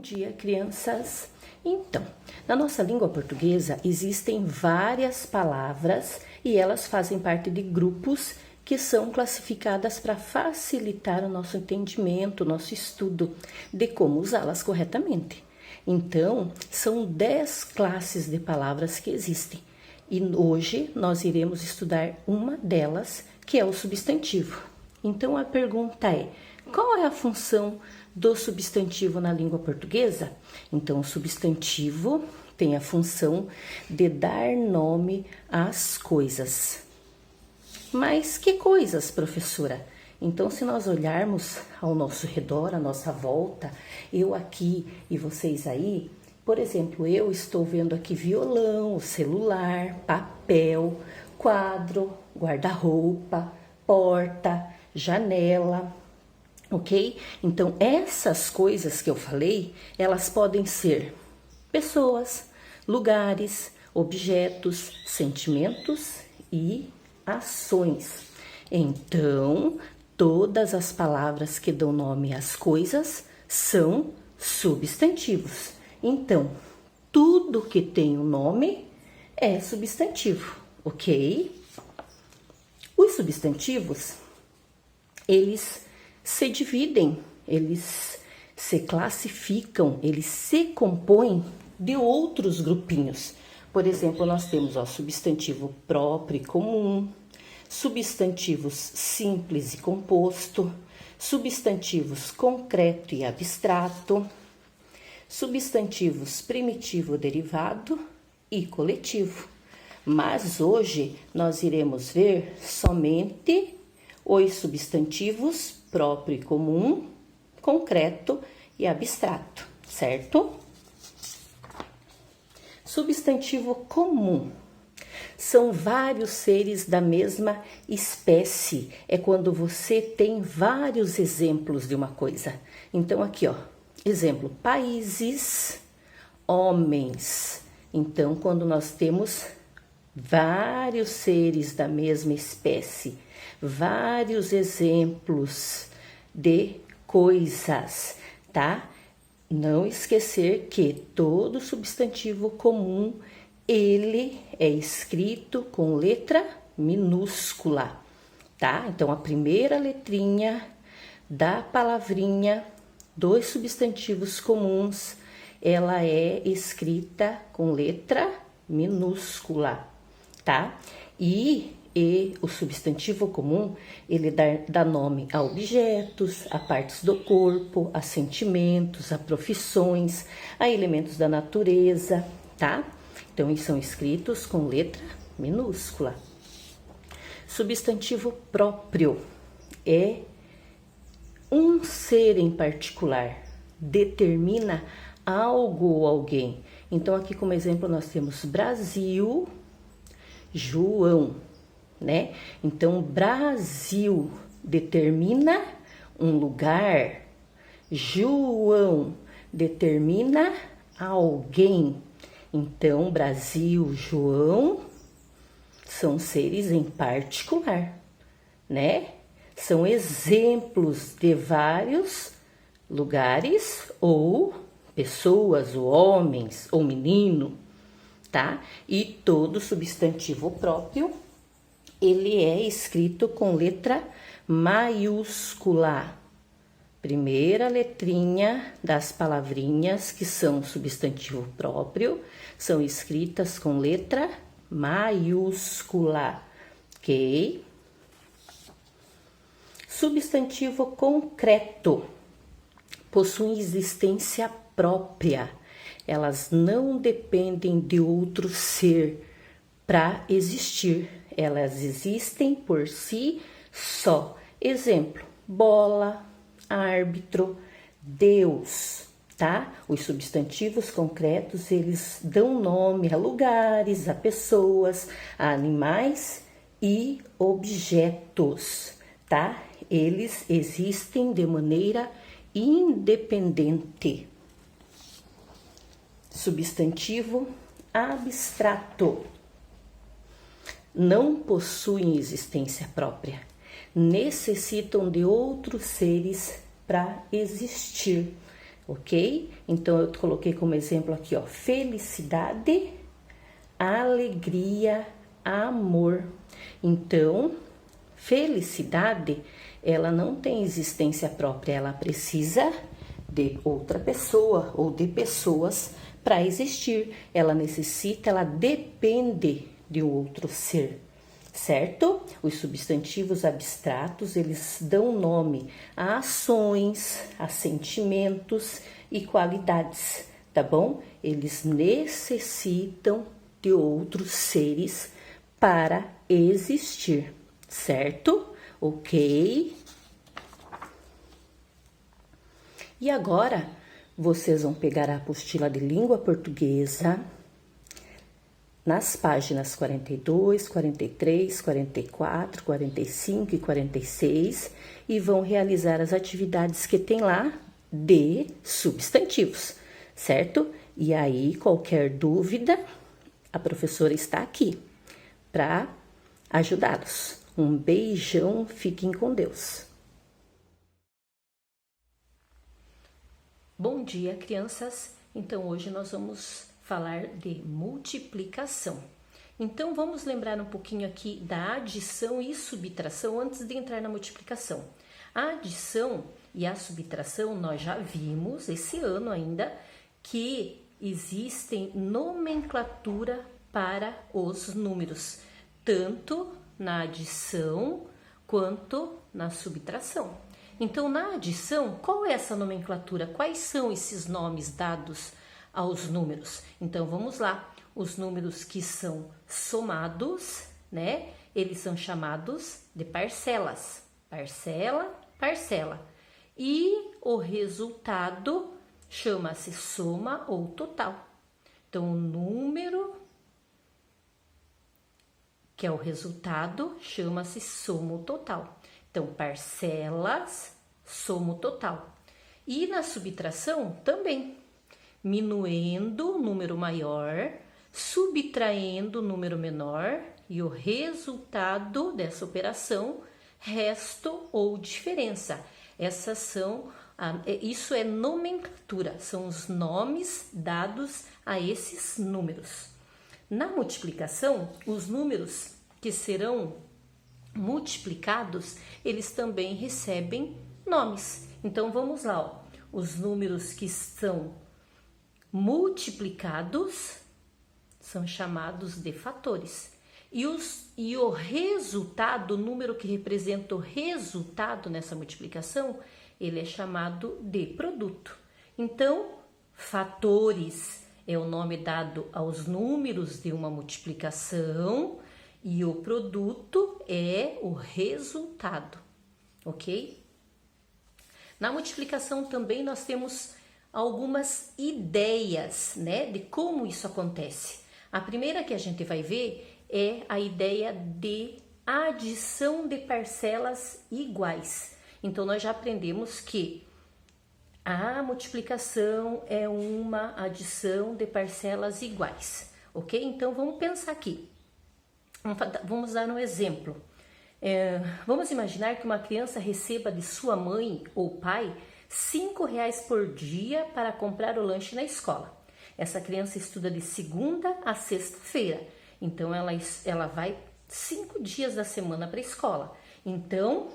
dia, crianças! Então, na nossa língua portuguesa existem várias palavras e elas fazem parte de grupos que são classificadas para facilitar o nosso entendimento, o nosso estudo de como usá-las corretamente. Então, são 10 classes de palavras que existem e hoje nós iremos estudar uma delas, que é o substantivo. Então, a pergunta é: qual é a função do substantivo na língua portuguesa? Então, o substantivo tem a função de dar nome às coisas. Mas que coisas, professora? Então, se nós olharmos ao nosso redor, à nossa volta, eu aqui e vocês aí, por exemplo, eu estou vendo aqui violão, celular, papel, quadro, guarda-roupa, porta, janela, ok? Então, essas coisas que eu falei, elas podem ser pessoas, lugares, objetos, sentimentos e ações. Então, todas as palavras que dão nome às coisas são substantivos. Então, tudo que tem um nome é substantivo, ok? Os substantivos, eles se dividem, eles se classificam, eles se compõem de outros grupinhos. Por exemplo, nós temos substantivo próprio e comum, substantivos simples e composto, substantivos concreto e abstrato, substantivos primitivo derivado e coletivo. Mas hoje nós iremos ver somente os substantivos próprio e comum, concreto e abstrato, certo? Substantivo comum são vários seres da mesma espécie. É quando você tem vários exemplos de uma coisa. Então, aqui, ó, exemplo: países, homens. Então, quando nós temos vários seres da mesma espécie, vários exemplos de coisas, tá? Não esquecer que todo substantivo comum, ele é escrito com letra minúscula, tá? Então, a primeira letrinha da palavrinha dos substantivos comuns, ela é escrita com letra minúscula, tá? E o substantivo comum, ele dá nome a objetos, a partes do corpo, a sentimentos, a profissões, a elementos da natureza, tá? Então, eles são escritos com letra minúscula. Substantivo próprio é um ser em particular, determina algo ou alguém. Então, aqui como exemplo, nós temos Brasil, João, né? Então, Brasil determina um lugar, João determina alguém. Então, Brasil, João são seres em particular, né? São exemplos de vários lugares ou pessoas, ou homens, ou menino, tá? E todo substantivo próprio, ele é escrito com letra maiúscula. Primeira letrinha das palavrinhas que são substantivo próprio são escritas com letra maiúscula, ok? Substantivo concreto possui existência própria. Elas não dependem de outro ser para existir. Elas existem por si só. Exemplo: bola, árbitro, Deus, tá? Os substantivos concretos, eles dão nome a lugares, a pessoas, a animais e objetos, tá? Eles existem de maneira independente. Substantivo abstrato não possuem existência própria, necessitam de outros seres para existir. ok? Então, eu coloquei como exemplo aqui, ó, felicidade, alegria, amor. Então, felicidade, ela não tem existência própria, ela precisa de outra pessoa ou de pessoas para existir. Ela necessita, ela depende de um outro ser, certo? Os substantivos abstratos, eles dão nome a ações, a sentimentos e qualidades, tá bom? Eles necessitam de outros seres para existir, certo? Ok? E agora, vocês vão pegar a apostila de língua portuguesa nas páginas 42, 43, 44, 45 e 46 e vão realizar as atividades que tem lá de substantivos, certo? E aí, qualquer dúvida, a professora está aqui para ajudá-los. Um beijão, fiquem com Deus. Bom dia, crianças. Então, hoje nós vamos falar de multiplicação. Então, vamos lembrar um pouquinho aqui da adição e subtração antes de entrar na multiplicação. A adição e a subtração, nós já vimos esse ano ainda que existem nomenclatura para os números, tanto na adição quanto na subtração. Então, na adição, qual é essa nomenclatura? Quais são esses nomes dados aos números? Então, vamos lá. Os números que são somados, né? Eles são chamados de parcelas. Parcela, parcela. E o resultado chama-se soma ou total. Então, o número que é o resultado chama-se soma ou total. Então, parcelas, soma o total. E na subtração também, minuendo o número maior, subtraindo o número menor e o resultado dessa operação, resto ou diferença. Isso é nomenclatura, são os nomes dados a esses números. Na multiplicação, os números que serão multiplicados, eles também recebem nomes. Então, vamos lá, ó. Os números que são multiplicados são chamados de fatores. E o resultado, o número que representa o resultado nessa multiplicação, ele é chamado de produto. Então, fatores é o nome dado aos números de uma multiplicação e o produto é o resultado, ok? Na multiplicação também nós temos algumas ideias, né, de como isso acontece. A primeira que a gente vai ver é a ideia de adição de parcelas iguais. Então, nós já aprendemos que a multiplicação é uma adição de parcelas iguais, ok? Então, vamos pensar aqui. Vamos dar um exemplo. Vamos imaginar que uma criança receba de sua mãe ou pai R$5 por dia para comprar o lanche na escola. Essa criança estuda de segunda a sexta-feira, então ela vai 5 dias da semana para a escola. Então,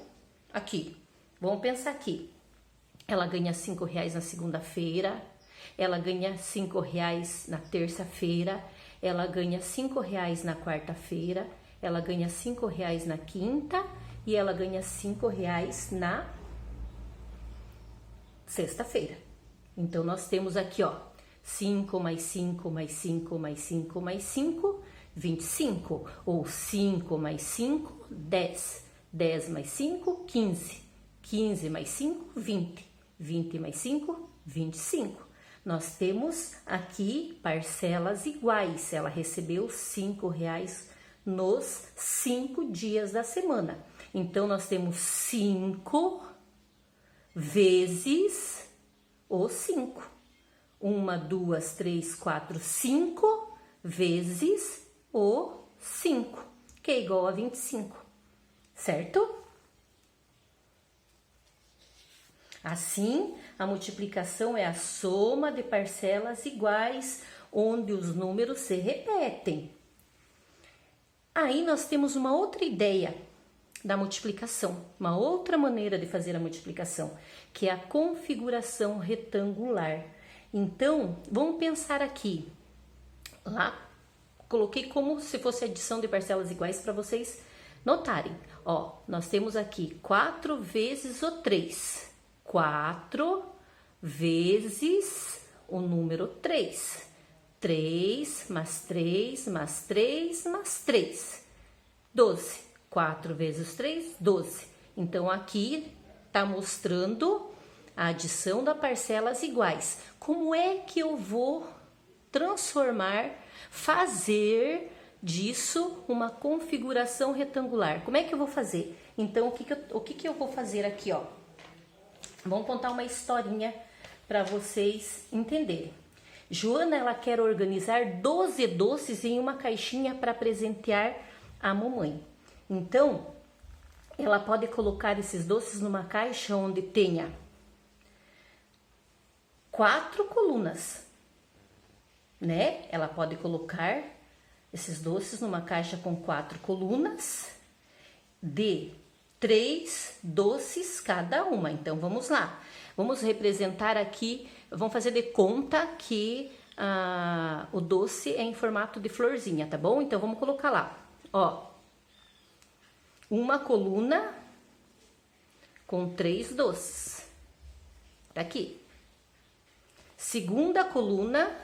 aqui, vamos pensar aqui. Ela ganha R$5 na segunda-feira, ela ganha R$5 na terça-feira, ela ganha R$5 na quarta-feira, ela ganha R$5 na quinta e ela ganha R$5 na sexta-feira. Então, nós temos aqui, ó, 5 mais 5 mais 5 mais 5 mais 5, 25. Ou 5 mais 5, 10. 10 mais 5, 15. 15 mais 5, 20. 20 mais 5, 25. Nós temos aqui parcelas iguais. Ela recebeu R$5 nos 5 dias da semana. Então, nós temos 5 vezes o 5. 1, 2, 3, 4, 5 vezes o 5, que é igual a 25, certo? Assim, a multiplicação é a soma de parcelas iguais, onde os números se repetem. Aí nós temos uma outra ideia da multiplicação, uma outra maneira de fazer a multiplicação, que é a configuração retangular. Então, vamos pensar aqui. Lá, coloquei como se fosse adição de parcelas iguais para vocês notarem. Ó, nós temos aqui 4 vezes o 3. 4 vezes o número 3. 3 mais 3 mais 3 mais 3. 12. 4 vezes 3, 12. Então, aqui está mostrando a adição das parcelas iguais. Como é que eu vou transformar, fazer disso uma configuração retangular? Como é que eu vou fazer? Então, o que eu vou fazer aqui, ó? Vamos contar uma historinha para vocês entenderem. Joana, ela quer organizar 12 doces em uma caixinha para presentear a mamãe. Então, ela pode colocar esses doces numa caixa onde tenha 4 colunas, né? Ela pode colocar esses doces numa caixa com 4 colunas de 3 doces cada uma. Então, vamos lá. Vamos representar aqui, vamos fazer de conta que o doce é em formato de florzinha, tá bom? Então, vamos colocar lá, ó. Uma coluna com 3 doces. Tá aqui. Segunda coluna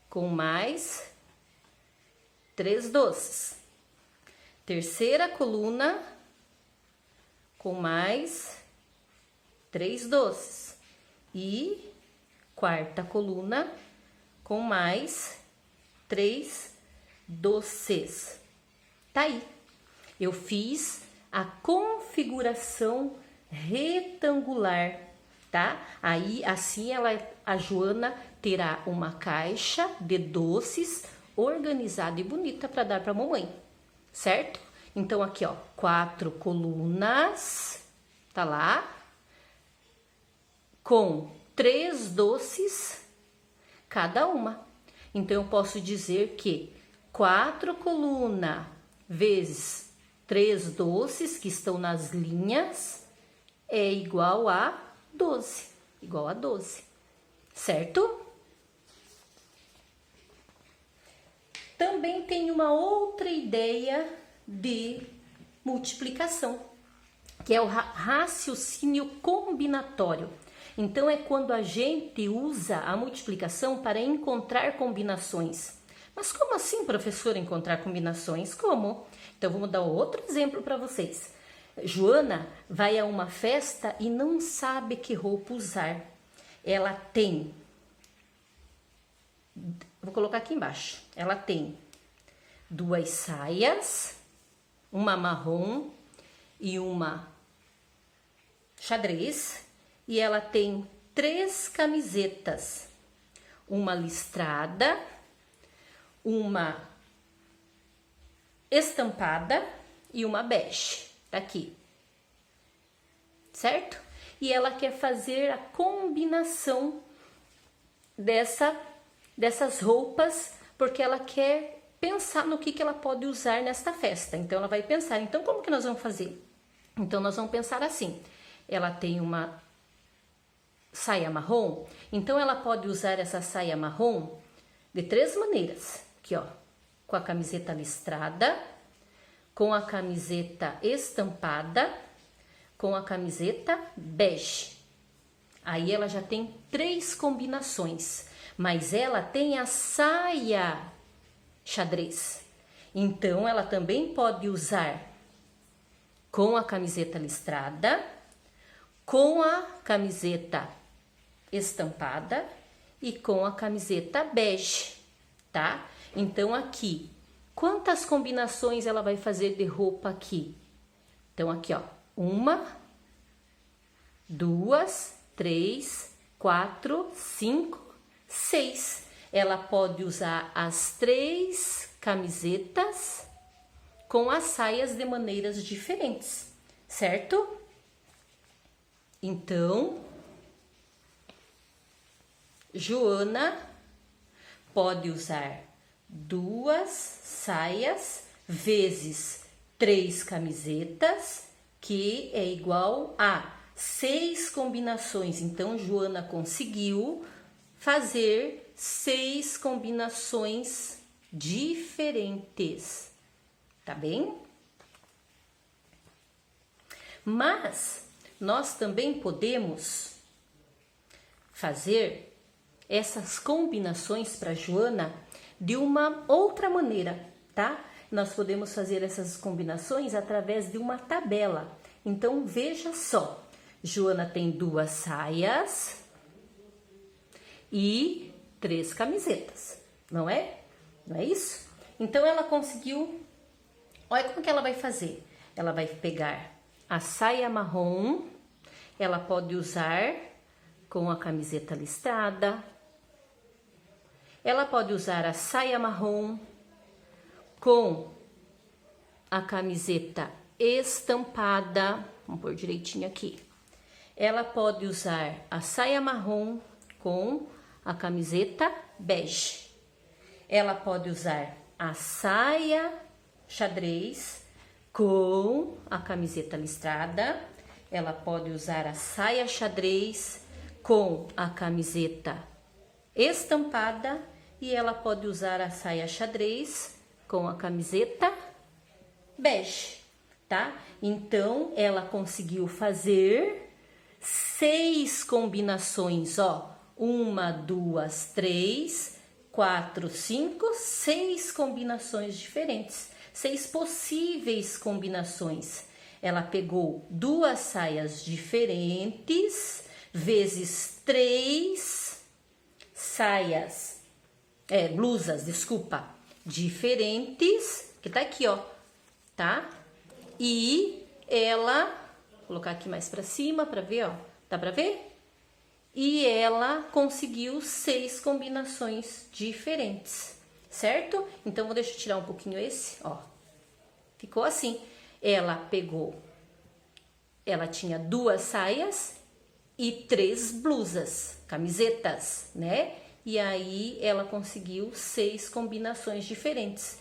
com mais 3 doces. Terceira coluna com mais 3 doces. E quarta coluna com mais 3 doces. Tá aí. Eu fiz a configuração retangular, tá? Aí, assim, a Joana terá uma caixa de doces organizada e bonita para dar para a mamãe, certo? Então, aqui, ó, 4 colunas, tá lá, com 3 doces cada uma. Então, eu posso dizer que 4 colunas vezes 3 doces que estão nas linhas é igual a 12. Igual a 12. Certo? Também tem uma outra ideia de multiplicação, que é o raciocínio combinatório. Então, é quando a gente usa a multiplicação para encontrar combinações. Mas como assim, professora, encontrar combinações? Como? Então, vamos dar outro exemplo para vocês. Joana vai a uma festa e não sabe que roupa usar. Ela tem... Vou colocar aqui embaixo. Ela tem 2 saias, uma marrom e uma xadrez. E ela tem 3 camisetas. Uma listrada, uma estampada e uma bege, tá aqui, certo? E ela quer fazer a combinação dessas roupas, porque ela quer pensar no que ela pode usar nesta festa. Então, ela vai pensar, então, como que nós vamos fazer? Então, nós vamos pensar assim, ela tem uma saia marrom, então ela pode usar essa saia marrom de 3 maneiras. Aqui, ó, com a camiseta listrada, com a camiseta estampada, com a camiseta bege. Aí ela já tem 3 combinações, mas ela tem a saia xadrez. Então, ela também pode usar com a camiseta listrada, com a camiseta estampada e com a camiseta bege, tá? Então, aqui, quantas combinações ela vai fazer de roupa aqui? Então, aqui, ó, 1, 2, 3, 4, 5, 6. Ela pode usar as 3 camisetas com as saias de maneiras diferentes, certo? Então, Joana pode usar 2 saias vezes 3 camisetas, que é igual a 6 combinações. Então, Joana conseguiu fazer 6 combinações diferentes. Tá bem? Mas nós também podemos fazer essas combinações para Joana de uma outra maneira, tá? Nós podemos fazer essas combinações através de uma tabela. Então, veja só. Joana tem 2 saias e 3 camisetas, não é? Não é isso? Então, ela conseguiu... Olha como que ela vai fazer. Ela vai pegar a saia marrom, ela pode usar com a camiseta listrada. Ela pode usar a saia marrom com a camiseta estampada. Vamos pôr direitinho aqui. Ela pode usar a saia marrom com a camiseta bege. Ela pode usar a saia xadrez com a camiseta listrada. Ela pode usar a saia xadrez com a camiseta estampada. E ela pode usar a saia xadrez com a camiseta bege, tá? Então, ela conseguiu fazer 6 combinações, ó. 1, 2, 3, 4, 5, 6 combinações diferentes. 6 possíveis combinações. Ela pegou 2 saias diferentes, vezes 3 saias, blusas, desculpa, diferentes, que tá aqui, ó, tá? E ela, vou colocar aqui mais pra cima pra ver, ó, dá pra ver? E ela conseguiu 6 combinações diferentes, certo? Então, deixa eu tirar um pouquinho esse, ó. Ficou assim. Ela tinha 2 saias e 3 blusas, camisetas, né? E aí, ela conseguiu 6 combinações diferentes.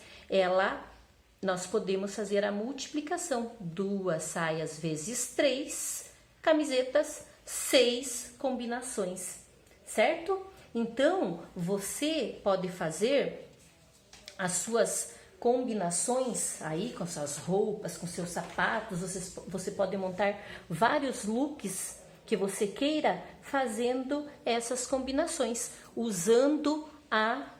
Nós podemos fazer a multiplicação. 2 saias vezes 3 camisetas, 6 combinações, certo? Então, você pode fazer as suas combinações aí com suas roupas, com seus sapatos. Você pode montar vários looks que você queira fazendo essas combinações, usando a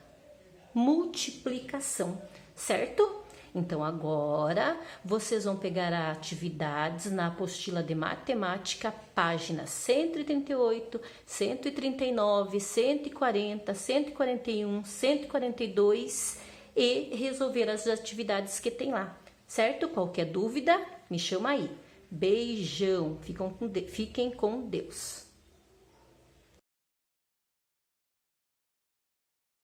multiplicação, certo? Então, agora, vocês vão pegar as atividades na apostila de matemática, páginas 138, 139, 140, 141, 142 e resolver as atividades que tem lá, certo? Qualquer dúvida, me chama aí. Beijão, fiquem com Deus.